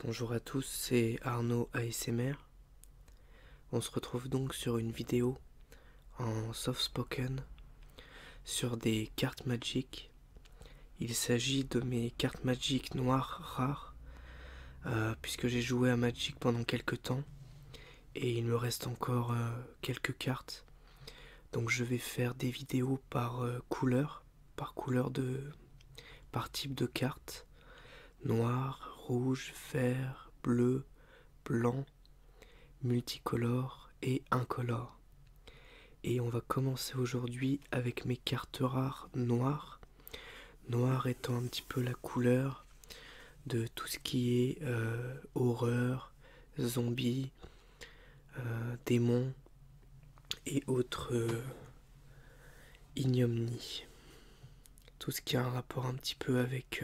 Bonjour à tous, c'est Arnaud ASMR. On se retrouve donc sur une vidéo en soft spoken sur des cartes Magic. Il s'agit de mes cartes Magic noires rares, puisque j'ai joué à Magic pendant quelques temps et il me reste encore quelques cartes. Donc je vais faire des vidéos par par type de carte: noir, rouge, vert, bleu, blanc, multicolore et incolore. Et on va commencer aujourd'hui avec mes cartes rares noires. Noir étant un petit peu la couleur de tout ce qui est horreur, zombies, démons et autres ignominies. Tout ce qui a un rapport un petit peu avec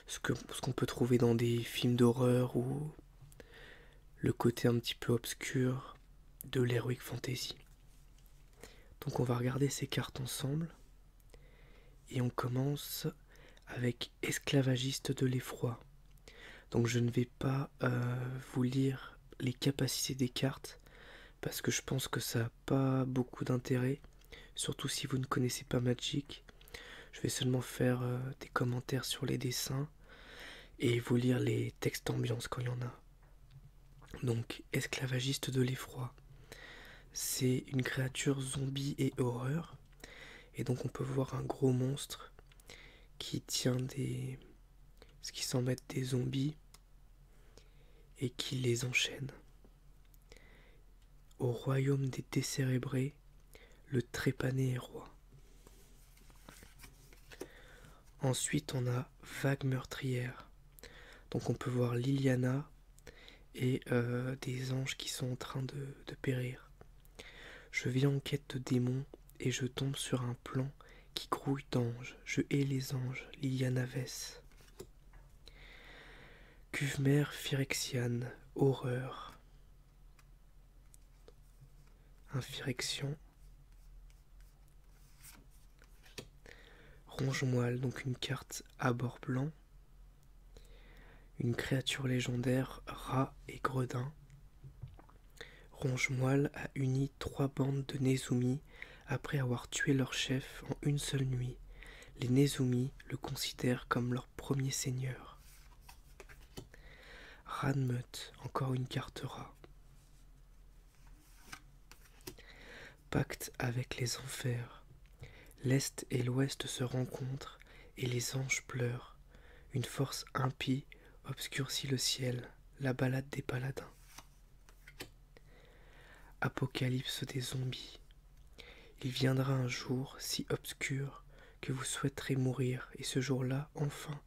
ce qu'on peut trouver dans des films d'horreur ou le côté un petit peu obscur de l'heroic fantasy. Donc on va regarder ces cartes ensemble et on commence avec Esclavagiste de l'effroi. Donc je ne vais pas vous lire les capacités des cartes parce que je pense que ça n'a pas beaucoup d'intérêt, surtout si vous ne connaissez pas Magic. Je vais seulement faire des commentaires sur les dessins et vous lire les textes ambiance quand il y en a. Donc Esclavagiste de l'effroi, c'est une créature zombie et horreur. Et donc on peut voir un gros monstre qui tient ce qui semble être des zombies et qui les enchaîne. Au royaume des décérébrés, le trépané est roi. Ensuite on a Vague meurtrière. Donc on peut voir Liliana et des anges qui sont en train de périr. Je viens en quête de démons et je tombe sur un plan qui grouille d'anges. Je hais les anges, Liliana Vess. Cuve-mère phyrexiane, horreur. Infirrection. Ronge-moelle, donc une carte à bord blanc. Une créature légendaire, rat et gredin. Ronge-moelle a uni 3 bandes de Nezumi après avoir tué leur chef en une seule nuit. Les Nezumi le considèrent comme leur premier seigneur. Ranmeut, encore une carte rat. Pacte avec les enfers. L'Est et l'Ouest se rencontrent et les anges pleurent. Une force impie obscurcit le ciel, la balade des paladins. Apocalypse des zombies. Il viendra un jour si obscur que vous souhaiterez mourir, et ce jour-là, enfin,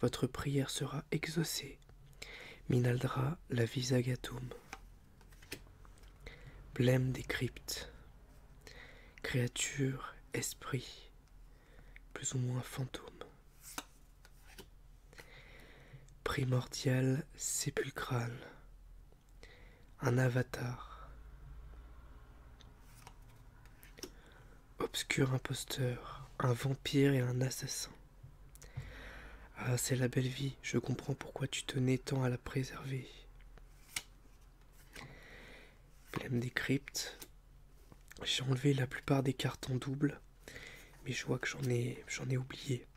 votre prière sera exaucée. Minaldra la Visagatum. Blême des cryptes. Créature, esprit, plus ou moins fantôme. Primordial sépulcral. Un avatar. Obscur imposteur. Un vampire et un assassin. Ah, c'est la belle vie, je comprends pourquoi tu tenais tant à la préserver. Blême des cryptes. J'ai enlevé la plupart des cartes en double, mais je vois que j'en ai oublié.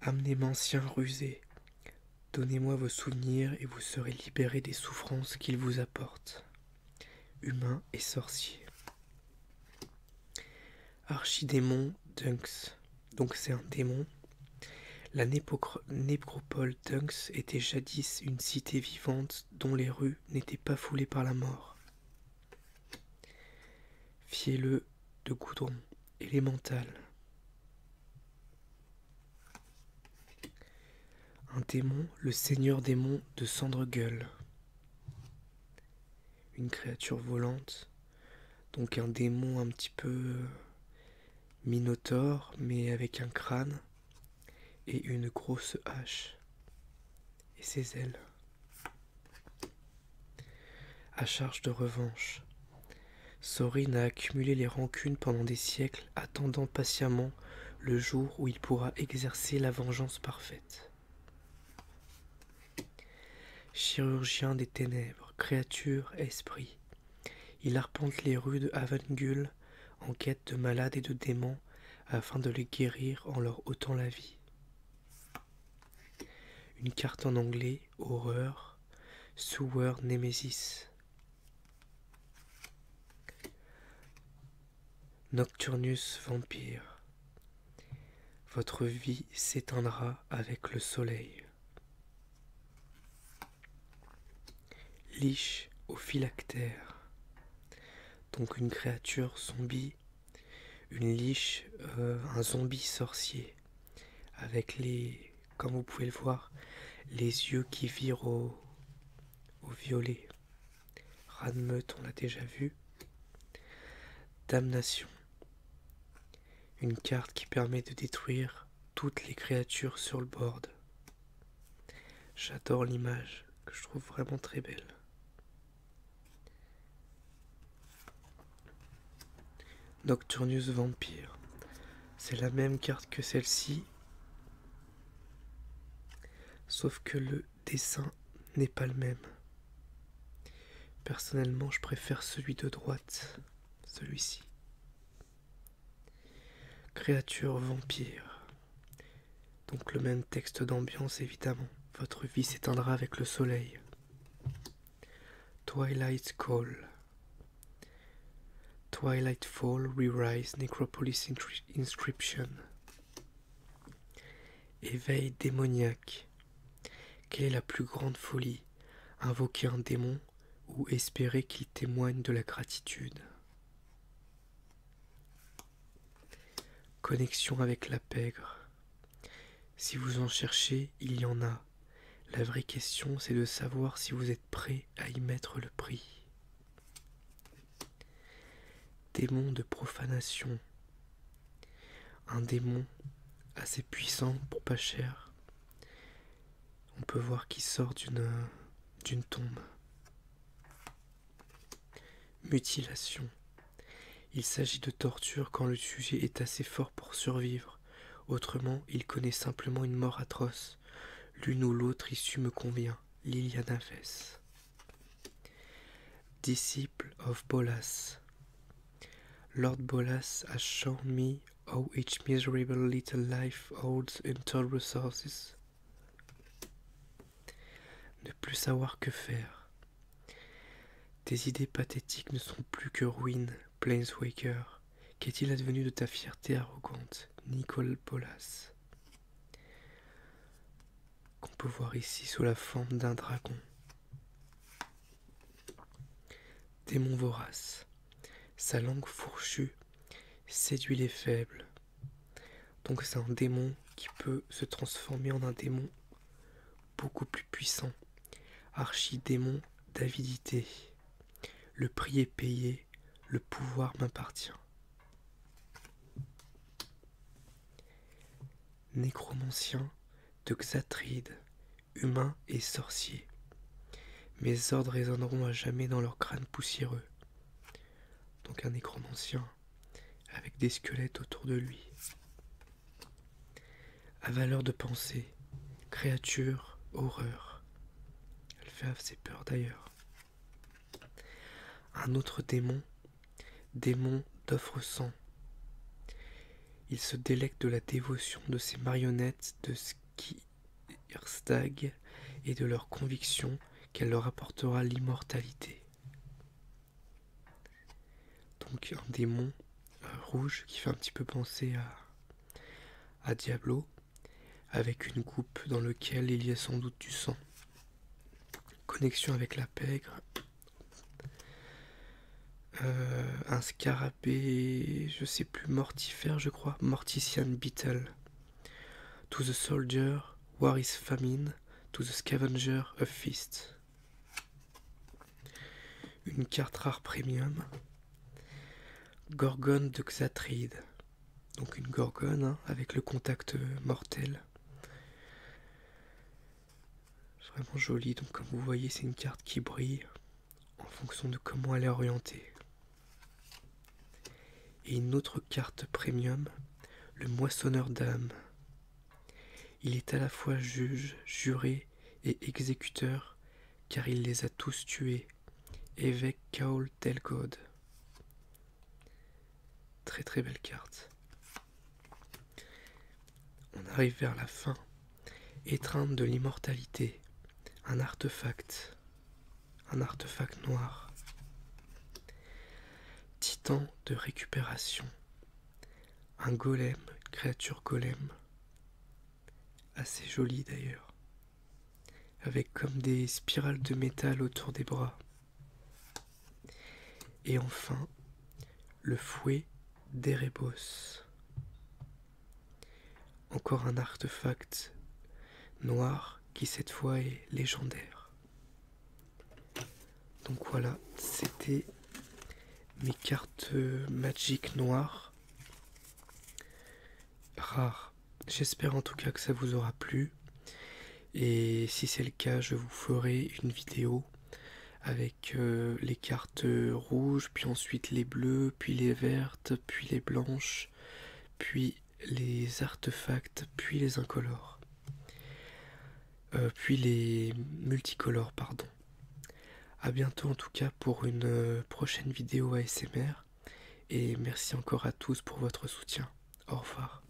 Amnémancien rusé. Donnez-moi vos souvenirs et vous serez libérés des souffrances qu'ils vous apportent. Humain et sorcier. Archidémon Dunks. Donc c'est un démon. La nécropole Dunks était jadis une cité vivante dont les rues n'étaient pas foulées par la mort. Fielleux de goudron. Élémental. Un démon, le seigneur démon de Cendregueule. Une créature volante. Donc un démon un petit peu minotaure, mais avec un crâne et une grosse hache. Et ses ailes. À charge de revanche. Sorin a accumulé les rancunes pendant des siècles, attendant patiemment le jour où il pourra exercer la vengeance parfaite. Chirurgien des ténèbres, créature, esprit, il arpente les rues de Havengul en quête de malades et de démons afin de les guérir en leur ôtant la vie. Une carte en anglais, horreur, Sewer Nemesis. Nocturnus Vampire. Votre vie s'éteindra avec le soleil. Liche au phylactère. Donc une créature zombie, une liche, un zombie sorcier, avec les, comme vous pouvez le voir, les yeux qui virent au violet. Ranmeute, on l'a déjà vu. Damnation. Une carte qui permet de détruire toutes les créatures sur le board. J'adore l'image, que je trouve vraiment très belle. Nocturnus Vampire. C'est la même carte que celle-ci, sauf que le dessin n'est pas le même. Personnellement, je préfère celui de droite, celui-ci. Créature vampire. Donc le même texte d'ambiance évidemment. Votre vie s'éteindra avec le soleil. Twilight Call. Twilight Fall, Re-Rise, Necropolis Inscription. Éveil démoniaque. Quelle est la plus grande folie? Invoquer un démon ou espérer qu'il témoigne de la gratitude? Connexion avec la pègre. Si vous en cherchez, il y en a. La vraie question, c'est de savoir si vous êtes prêt à y mettre le prix. Démon de profanation. Un démon assez puissant pour pas cher. On peut voir qu'il sort d'une tombe. Mutilation. Il s'agit de torture quand le sujet est assez fort pour survivre. Autrement, il connaît simplement une mort atroce. L'une ou l'autre issue me convient. Liliana Vess. Disciple of Bolas. Lord Bolas has shown me how each miserable little life holds untold resources. Ne plus savoir que faire. Tes idées pathétiques ne sont plus que ruines, Planeswaker. Qu'est-il advenu de ta fierté arrogante, Nicole Bolas? Qu'on peut voir ici sous la forme d'un dragon. Démon vorace. Sa langue fourchue séduit les faibles. Donc c'est un démon qui peut se transformer en un démon beaucoup plus puissant. Archidémon d'avidité. Le prix est payé, le pouvoir m'appartient. Nécromancien de Xatride, humain et sorcier. Mes ordres résonneront à jamais dans leur crâne poussiéreux. Donc un nécromancien avec des squelettes autour de lui. À valeur de pensée, créature, horreur. Elle fait assez peur d'ailleurs. Un autre démon, démon d'offre-sang. Il se délecte de la dévotion de ses marionnettes de Skirstag et de leur conviction qu'elle leur apportera l'immortalité. Donc un démon rouge qui fait un petit peu penser à Diablo, avec une coupe dans laquelle il y a sans doute du sang. Connexion avec la pègre. Un scarabée, je sais plus, mortifère je crois, Mortician Beetle. To the soldier, war is famine, to the scavenger, a feast. Une carte rare premium. Gorgone de Xatride. Donc une gorgone hein, avec le contact mortel. C'est vraiment joli, donc comme vous voyez c'est une carte qui brille en fonction de comment elle est orientée. Et une autre carte premium, le moissonneur d'âmes. Il est à la fois juge, juré et exécuteur, car il les a tous tués. Évêque Kaol Telgod. Très très belle carte. On arrive vers la fin. Étreinte de l'immortalité. Un artefact. Un artefact noir. Titan de récupération. Un golem, une créature golem. Assez jolie d'ailleurs. Avec comme des spirales de métal autour des bras. Et enfin, le fouet d'Erebos. Encore un artefact noir qui cette fois est légendaire. Donc voilà, c'était mes cartes Magic noires rares. J'espère en tout cas que ça vous aura plu. Et si c'est le cas, je vous ferai une vidéo avec les cartes rouges, puis ensuite les bleues, puis les vertes, puis les blanches, puis les artefacts, puis les incolores. Puis les multicolores, pardon. A bientôt en tout cas pour une prochaine vidéo ASMR. Et merci encore à tous pour votre soutien. Au revoir.